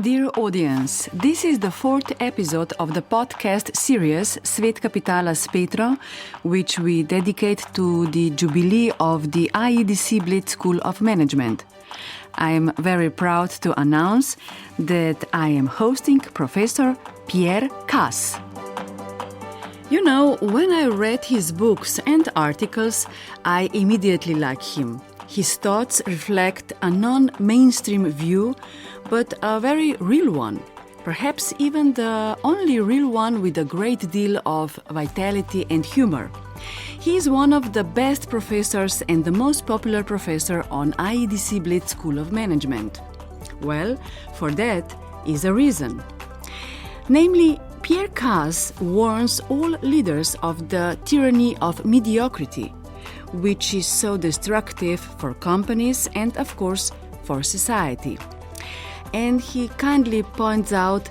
Dear audience, this is the fourth episode of the podcast series Svet, kapitala s Petro, which we dedicate to the jubilee of the IEDC Bled School of Management. I am very proud to announce that I am hosting Professor Pierre Casse. You know, when I read his books and articles, I immediately like him. His thoughts reflect a non-mainstream view, but a very real one. Perhaps even the only real one with a great deal of vitality and humor. He is one of the best professors and the most popular professor on IEDC Bled School of Management. Well, for that is a reason. Namely, Pierre Casse warns all leaders of the tyranny of mediocrity, which is so destructive for companies and, of course, for society. And he kindly points out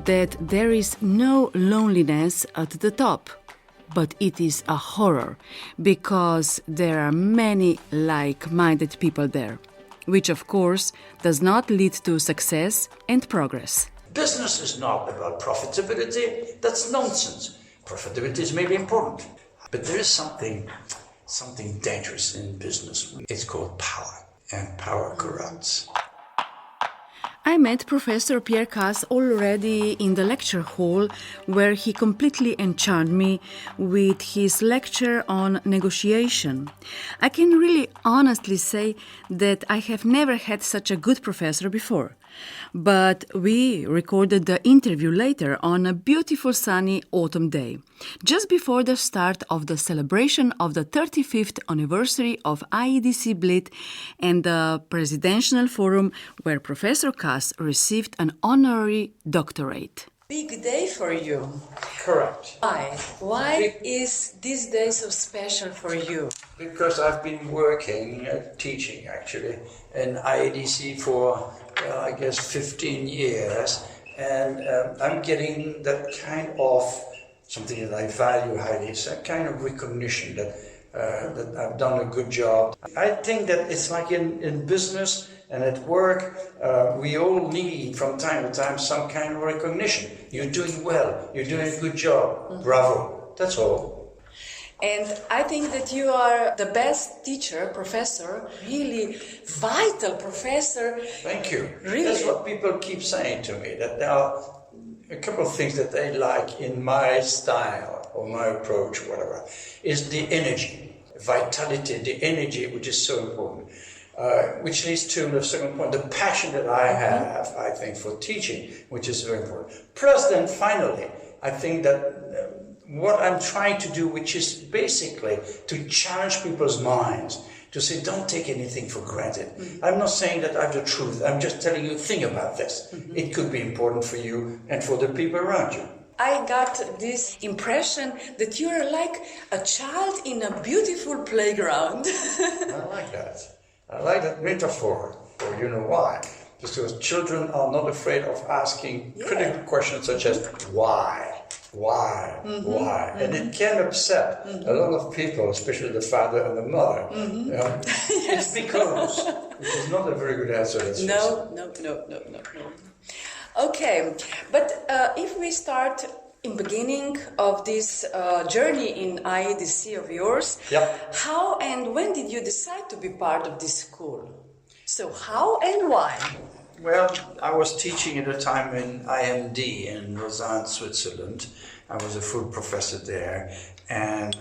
that there is no loneliness at the top, but it is a horror, because there are many like-minded people there, which, of course, does not lead to success and progress. Business is not about profitability. That's nonsense. Profitability is maybe important, but there is something dangerous in business. It's called power, and power corrupts. I met Professor Pierre Casse already in the lecture hall, where he completely enchanted me with his lecture on negotiation. I can really honestly say that I have never had such a good professor before. But we recorded the interview later on a beautiful sunny autumn day, just before the start of the celebration of the 35th anniversary of IEDC Bled and the Presidential Forum, where Professor Casse received an honorary doctorate. Big day for you. Correct. Why? Why is this day so special for you? Because I've been working, teaching actually, in IEDC for, I guess, 15 years. And I'm getting that kind of, something that I value highly, it's a kind of recognition that I've done a good job. I think that it's like in business and at work, we all need from time to time some kind of recognition. You're doing well, you're doing a good job, bravo, that's all. And I think that you are the best teacher, professor, really vital professor. Thank you. Really? That's what people keep saying to me, that there are a couple of things that they like in my style or my approach, whatever, is the energy, vitality, the energy, which is so important. Which leads to the second point, the passion that I have, I think, for teaching, which is very important. Plus then finally, I think that what I'm trying to do, which is basically to challenge people's minds, to say, don't take anything for granted. I'm not saying that I have the truth, I'm just telling you, think about this. It could be important for you and for the people around you. I got this impression that you're like a child in a beautiful playground. I like that. I like that metaphor, or you know why. Because children are not afraid of asking critical questions such as why? And it can upset a lot of people, especially the father and the mother. Yes. It's because, which is not a very good answer. No. Okay, but if we start in beginning of this journey in IEDC of yours, how and when did you decide to be part of this school? So how and why? Well, I was teaching at a time in IMD in Lausanne, Switzerland. I was a full professor there, and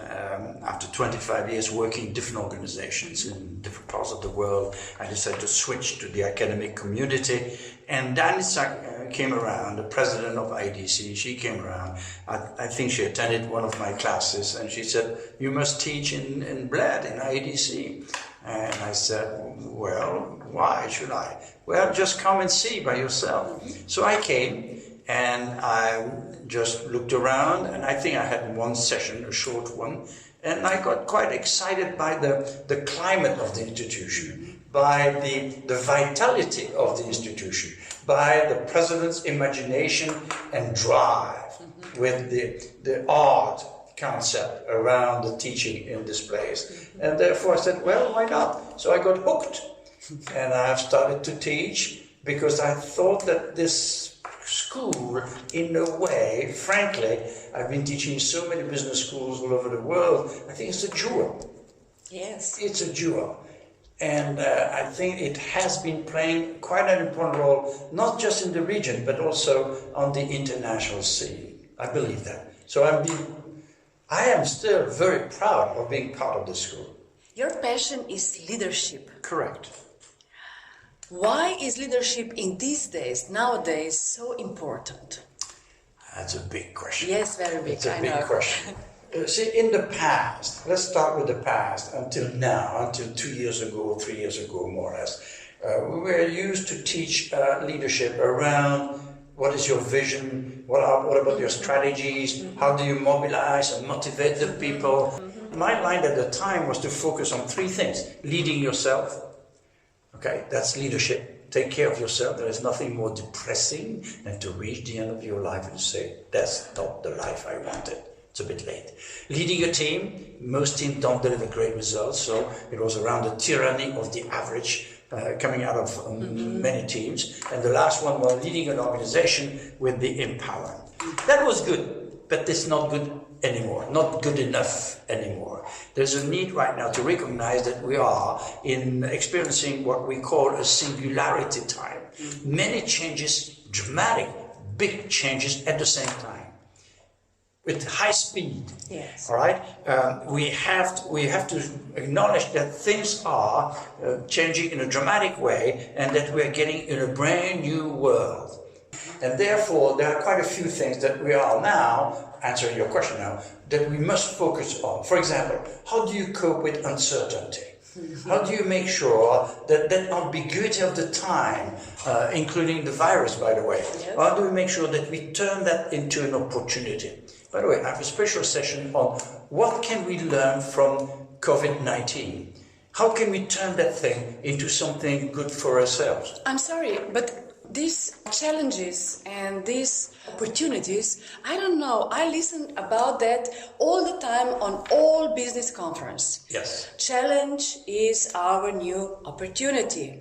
after 25 years working in different organizations in different parts of the world, I decided to switch to the academic community. And Danica came around, the president of IEDC, she came around. I think she attended one of my classes, and she said, you must teach in Bled, in IEDC. And I said, well, why should I? Well, just come and see by yourself. So I came, and I just looked around, and I think I had one session, a short one, and I got quite excited by the climate of the institution, by the vitality of the institution, by the president's imagination and drive with the art concept around the teaching in this place. And therefore I said, well, why not? So I got hooked, and I have started to teach because I thought that this school, in a way, frankly, I've been teaching so many business schools all over the world, I think it's a jewel. Yes. It's a jewel. And I think it has been playing quite an important role, not just in the region, but also on the international scene. I believe that. So I am still very proud of being part of the school. Your passion is leadership. Correct. Why is leadership in these days, nowadays, so important? That's a big question. Yes, very big. It's a big question. See, in the past, let's start with the past, until now, until 2 years ago, 3 years ago, more or less, we were used to teach leadership around what is your vision, what about your strategies, how do you mobilize and motivate the people. My line at the time was to focus on 3 things. Leading yourself, okay, that's leadership. Take care of yourself. There is nothing more depressing than to reach the end of your life and say, that's not the life I wanted. It's a bit late. Leading a team, most teams don't deliver great results, so it was around the tyranny of the average coming out of many teams. And the last one was leading an organization with the empowerment. That was good, but it's not good anymore, not good enough anymore. There's a need right now to recognize that we are experiencing what we call a singularity time. Many changes, dramatic, big changes at the same time. With high speed, yes. All right. We have to acknowledge that things are changing in a dramatic way, and that we are getting in a brand new world. And therefore, there are quite a few things that we are now answering your question now that we must focus on. For example, how do you cope with uncertainty? How do you make sure that that ambiguity of the time, including the virus, by the way, yes. How do we make sure that we turn that into an opportunity? By the way, I have a special session on what can we learn from COVID-19? How can we turn that thing into something good for ourselves? I'm sorry, but these challenges and these opportunities, I don't know, I listen about that all the time on all business conference. Yes. Challenge is our new opportunity.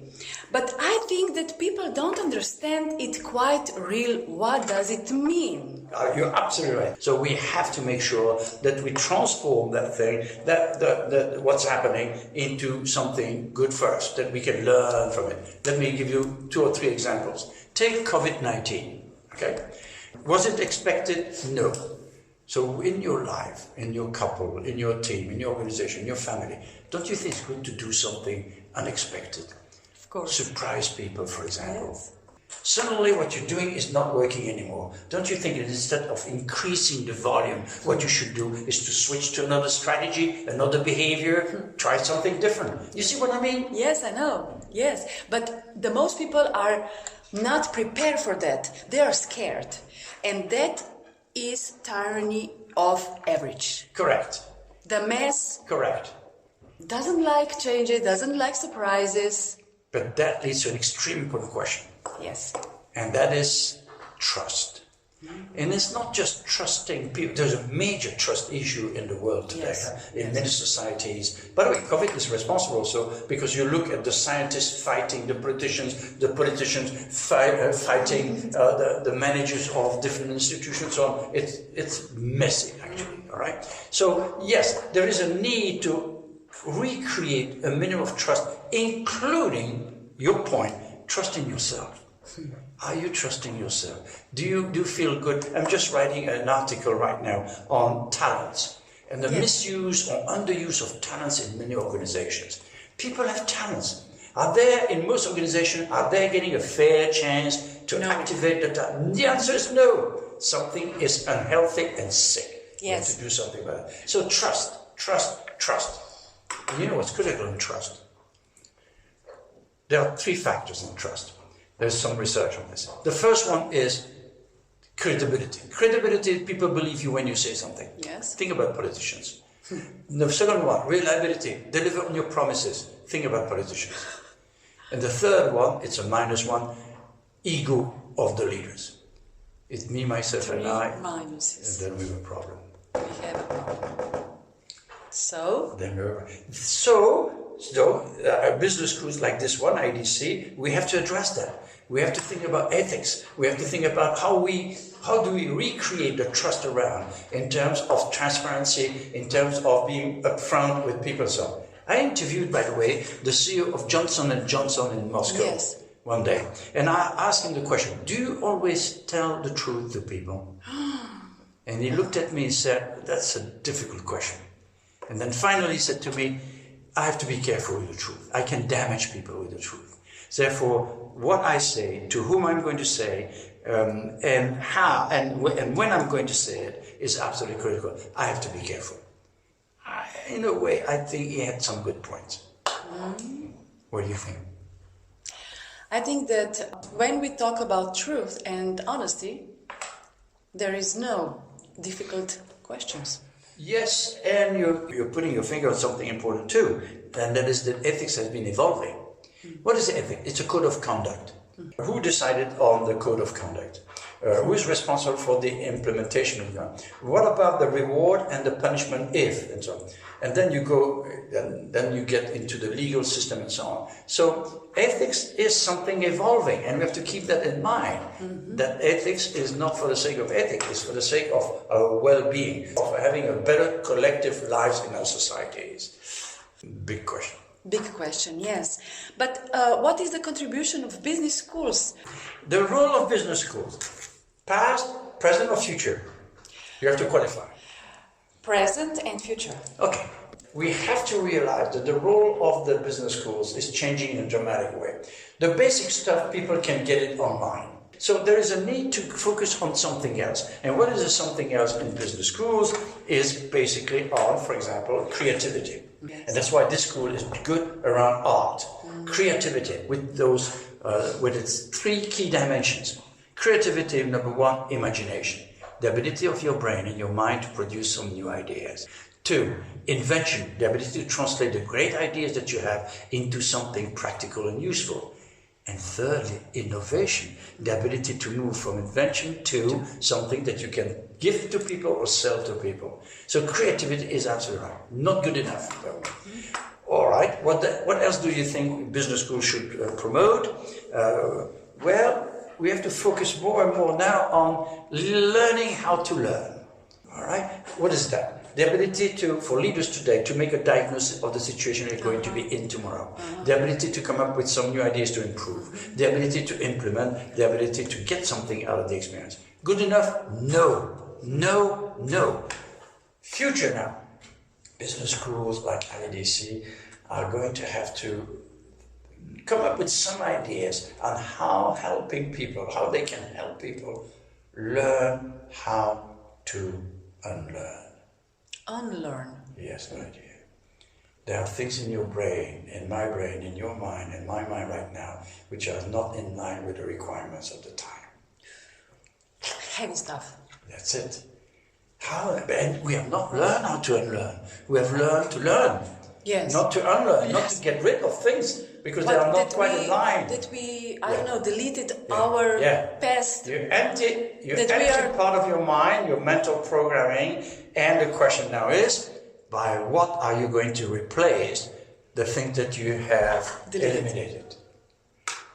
But I think that people don't understand it quite real. What does it mean? You're absolutely right. So we have to make sure that we transform that thing, that what's happening, into something good for us, that we can learn from it. Let me give you 2 or 3 examples. Take COVID-19, okay? Was it expected? No. So in your life, in your couple, in your team, in your organization, in your family, don't you think it's good to do something unexpected? Of course. Surprise people, for example. Yes. Suddenly what you're doing is not working anymore. Don't you think that instead of increasing the volume, what you should do is to switch to another strategy, another behavior, try something different? You see what I mean? Yes, I know. Yes. But the most people are not prepared for that. They are scared. And that is tyranny of average. Correct. The mass Correct. doesn't like changes, doesn't like surprises. But that leads to an extremely important question. Yes. And that is trust. And it's not just trusting people. There's a major trust issue in the world today, Yes. in many societies. By the way, COVID is responsible also because you look at the scientists fighting the politicians fighting the managers of different institutions. So it's messy, actually. All right. So yes, there is a need to recreate a minimum of trust, including your point, trust in yourself. Are you trusting yourself? Do you feel good? I'm just writing an article right now on talents and the misuse or underuse of talents in many organizations. People have talents. Are they, in most organizations, are they getting a fair chance to activate the talent? The answer is no. Something is unhealthy and sick. Yes. You have to do something about it. So trust. And you know what's critical in trust? There are 3 factors in trust. There's some research on this. The first one is credibility. Credibility, people believe you when you say something. Yes. Think about politicians. The second one, reliability. Deliver on your promises. Think about politicians. And the third one, it's a -1, ego of the leaders. It's me, myself, and I. Minuses. And then we have a problem. We have a problem. So? So, business schools like this one, IDC, we have to address that. We have to think about ethics. We have to think about how do we recreate the trust around in terms of transparency, in terms of being upfront with people. So I interviewed, by the way, the CEO of Johnson & Johnson in Moscow one day. And I asked him the question, do you always tell the truth to people? And he looked at me and said, that's a difficult question. And then finally he said to me, I have to be careful with the truth. I can damage people with the truth. Therefore, what I say, to whom I'm going to say, and how, and when I'm going to say it is absolutely critical. I have to be careful. In a way, I think he had some good points. What do you think? I think that when we talk about truth and honesty, there is no difficult questions. Yes, and you're putting your finger on something important too, and that is that ethics has been evolving. What is ethics? It's a code of conduct. Who decided on the code of conduct? Who is responsible for the implementation of that? What about the reward and the punishment if, and so on? And then you go, then you get into the legal system and so on. So ethics is something evolving, and we have to keep that in mind. That ethics is not for the sake of ethics, it's for the sake of our well-being, of having a better collective lives in our societies. Big question. Big question, yes. But what is the contribution of business schools? The role of business schools, past, present or future? You have to qualify. Present and future. Okay. We have to realize that the role of the business schools is changing in a dramatic way. The basic stuff, people can get it online. So there is a need to focus on something else. And what is the something else in business schools is basically on, for example, creativity. Yes. And that's why this school is good around art. Creativity with with its three key dimensions. Creativity, number one, imagination. The ability of your brain and your mind to produce some new ideas. 2, invention, the ability to translate the great ideas that you have into something practical and useful. And thirdly, innovation, the ability to move from invention to something that you can give to people or sell to people. So creativity is absolutely right. Not good enough. All right, what else do you think business schools should promote? Well, we have to focus more and more now on learning how to learn. All right, what is that? The ability for leaders today to make a diagnosis of the situation they're going to be in tomorrow. The ability to come up with some new ideas to improve. The ability to implement. The ability to get something out of the experience. Good enough? No. No, no. Future now. Business schools like IDC are going to have to come up with some ideas on how they can help people learn how to unlearn. Unlearn. Yes, my dear. There are things in your brain, in my brain, in your mind, in my mind right now, which are not in line with the requirements of the time. Heavy stuff. That's it. And we have not learned how to unlearn. We have learned to learn. Yes. Not to unlearn, not to get rid of things, because they are not quite in line. That we, deleted our past. You empty part of your mind, your mental programming, and the question now is, by what are you going to replace the things that you have eliminated?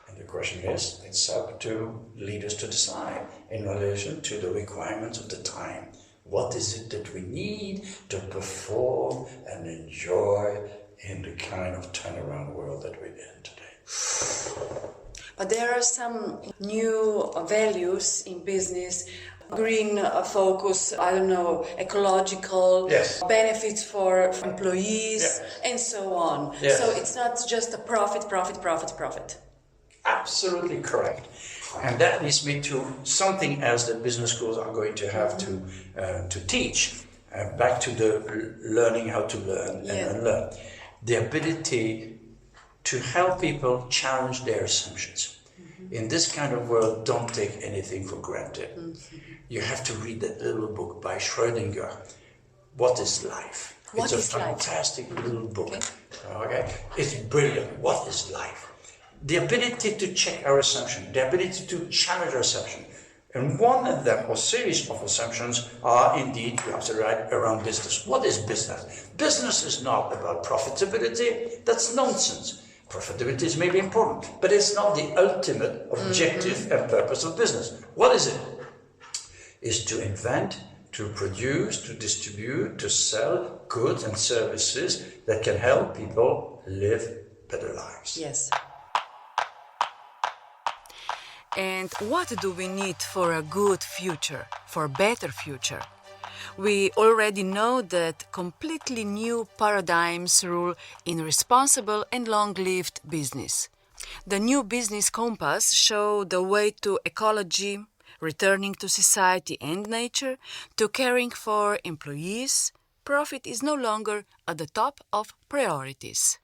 And the question is, it's up to leaders to decide in relation to the requirements of the time. What is it that we need to perform and enjoy in the kind of turnaround world that we're in today? But there are some new values in business, green focus, ecological, benefits for employees, and so on. Yes. So it's not just a profit. Absolutely correct. And that leads me to something else that business schools are going to have to teach. Back to the learning how to learn and unlearn. The ability to help people challenge their assumptions. In this kind of world, don't take anything for granted. You have to read that little book by Schrödinger, What is Life? It's a fantastic little book. Okay? It's brilliant. What is life? The ability to check our assumption, the ability to challenge our assumption. And one of them, or series of assumptions, are indeed, you have to write, around business. What is business? Business is not about profitability. That's nonsense. Profitability is maybe important, but it's not the ultimate objective and purpose of business. What is it? It's to invent, to produce, to distribute, to sell goods and services that can help people live better lives. Yes. And what do we need for a good future, for a better future? We already know that completely new paradigms rule in responsible and long-lived business. The new business compass show the way to ecology, returning to society and nature, to caring for employees. Profit is no longer at the top of priorities.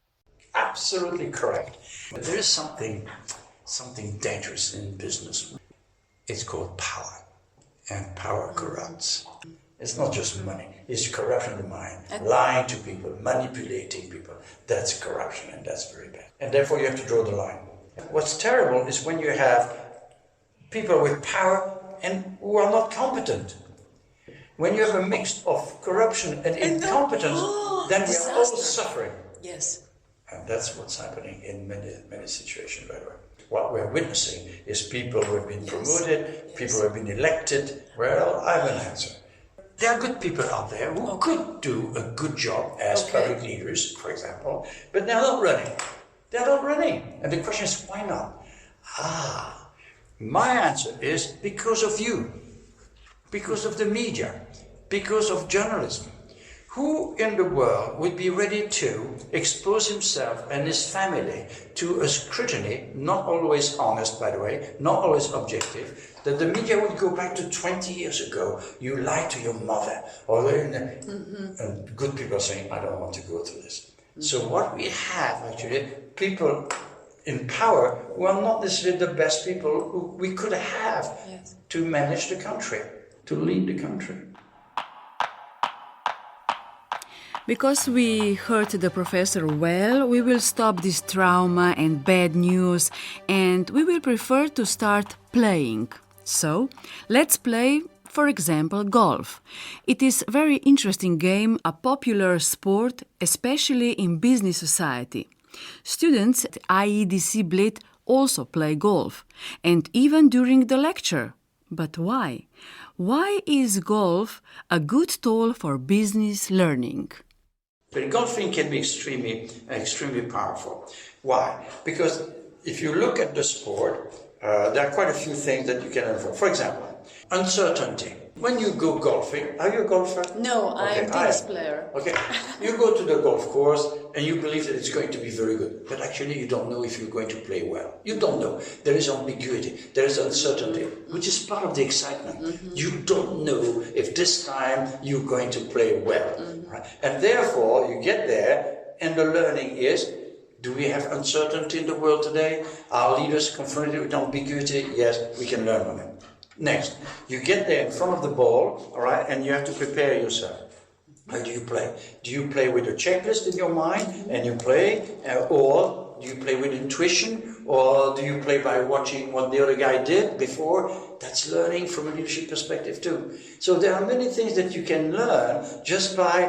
Absolutely correct. But there is something dangerous in business. It's called power, and power corrupts. It's not just money, it's corruption of the mind, lying to people, manipulating people. That's corruption, and that's very bad. And therefore you have to draw the line. What's terrible is when you have people with power and who are not competent. When you have a mix of corruption and incompetence, then we are all suffering. Yes. And that's what's happening in many situations, by the way. What we're witnessing is people who have been promoted, people who have been elected. Well, I have an answer. There are good people out there who could do a good job as public leaders, for example, but they're not running. They're not running. And the question is, why not? My answer is because of you, because of the media, because of journalism. Who in the world would be ready to expose himself and his family to a scrutiny, not always honest, by the way, not always objective, that the media would go back to 20 years ago, you lied to your mother, or and good people are saying, I don't want to go through this. So what we have actually, people in power who are not necessarily the best people who we could have to manage the country, to lead the country. Because we heard the professor well, we will stop this trauma and bad news, and we will prefer to start playing. So, let's play, for example, golf. It is a very interesting game, a popular sport, especially in business society. Students at IEDC Bled also play golf, and even during the lecture. But why? Why is golf a good tool for business learning? But golfing can be extremely powerful. Why? Because if you look at the sport, there are quite a few things that you can learn from. For example, uncertainty. When you go golfing, are you a golfer? No, I'm a tennis player. Okay, you go to the golf course and you believe that it's going to be very good, but actually you don't know if you're going to play well. You don't know. There is ambiguity, there is uncertainty, which is part of the excitement. You don't know if this time you're going to play well. Right? And therefore you get there and the learning is, do we have uncertainty in the world today? Are leaders confronted with ambiguity? Yes, we can learn from it. Next, you get there in front of the ball, all right, and you have to prepare yourself. How do you play? Do you play with a checklist in your mind and you play, or do you play with intuition, or do you play by watching what the other guy did before? That's learning from a leadership perspective too. So there are many things that you can learn just by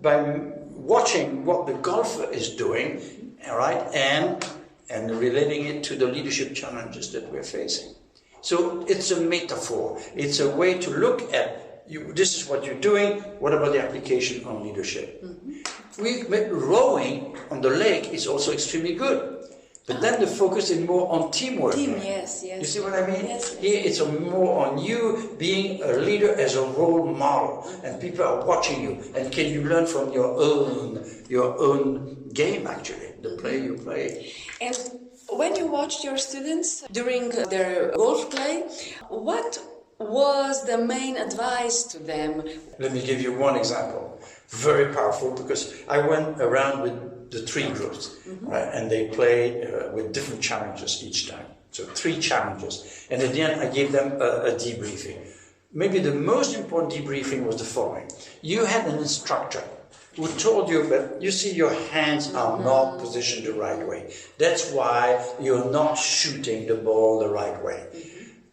watching what the golfer is doing, all right, and relating it to the leadership challenges that we're facing. So it's a metaphor. It's a way to look at you. This is what you're doing. What about the application on leadership? Rowing on the lake is also extremely good. But then the focus is more on teamwork. Yes. You see what I mean? Yes. Here it's more on you being a leader as a role model. And people are watching you. And can you learn from your own game, actually, the play you play. And when you watched your students during their golf play, what was the main advice to them? Let me give you one example, very powerful, because I went around with the 3 groups, right, and they played with different challenges each time. So 3 challenges, and at the end I gave them a debriefing. Maybe the most important debriefing was the following. You had an instructor who told you that, you see, your hands are not positioned the right way. That's why you're not shooting the ball the right way.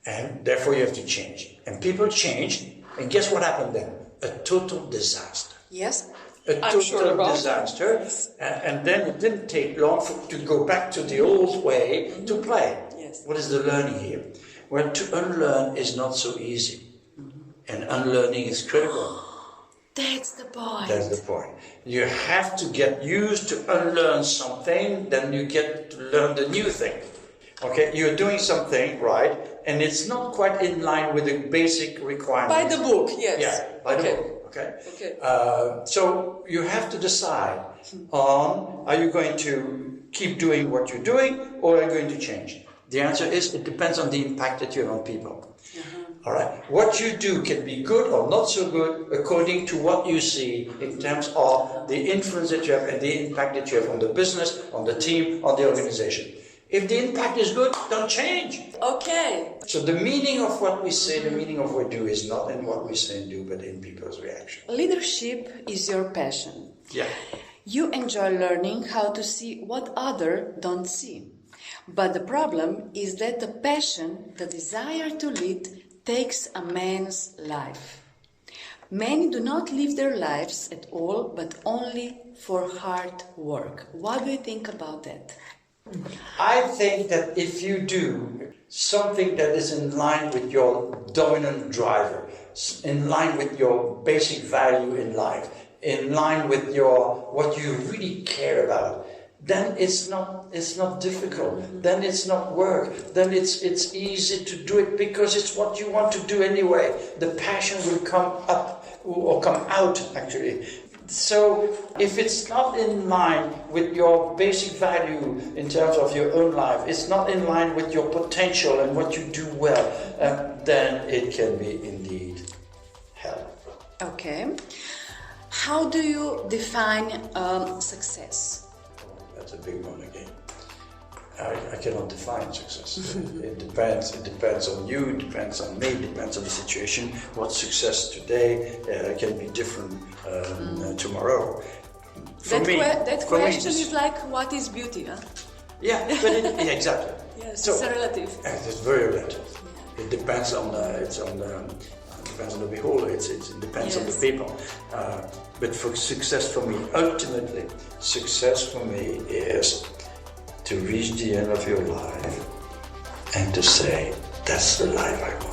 And therefore you have to change. And people changed, and guess what happened then? A total disaster. Yes, A total disaster. And then it didn't take long to go back to the old way to play. Yes. What is the learning here? Well, to unlearn is not so easy. And unlearning is critical. That's the point. That's the point. You have to get used to unlearn something, then you get to learn the new thing. Okay, you're doing something, right, and it's not quite in line with the basic requirements. By the book, yes. Yeah, by the book, okay? So you have to decide on, are you going to keep doing what you're doing, or are you going to change? The answer is, it depends on the impact that you have on people. All right. What you do can be good or not so good according to what you see in terms of the influence that you have and the impact that you have on the business, on the team, on the organization. If the impact is good, don't change. Okay. So the meaning of what we say, the meaning of what we do is not in what we say and do, but in people's reaction. Leadership is your passion. Yeah. You enjoy learning how to see what others don't see. But the problem is that the passion, the desire to lead, takes a man's life. Many do not live their lives at all, but only for hard work. What do you think about that? I think that if you do something that is in line with your dominant driver, in line with your basic value in life, in line with your what you really care about, then it's not difficult. Then it's not work. Then it's easy to do it because it's what you want to do anyway. The passion will come up or come out actually. So if it's not in line with your basic value in terms of your own life, it's not in line with your potential and what you do well, then it can be indeed hell. Okay. How do you define success? That's a big one again. I cannot define success. It depends on you, it depends on me, it depends on the situation. What success today can be different tomorrow. That question is like, what is beauty? Huh? Yeah, but exactly. Yes, so, it's relative. It's very relative. Yeah. It depends on depends on the beholder. It depends on the people. But for success for me, ultimately, success for me is to reach the end of your life and to say, that's the life I want.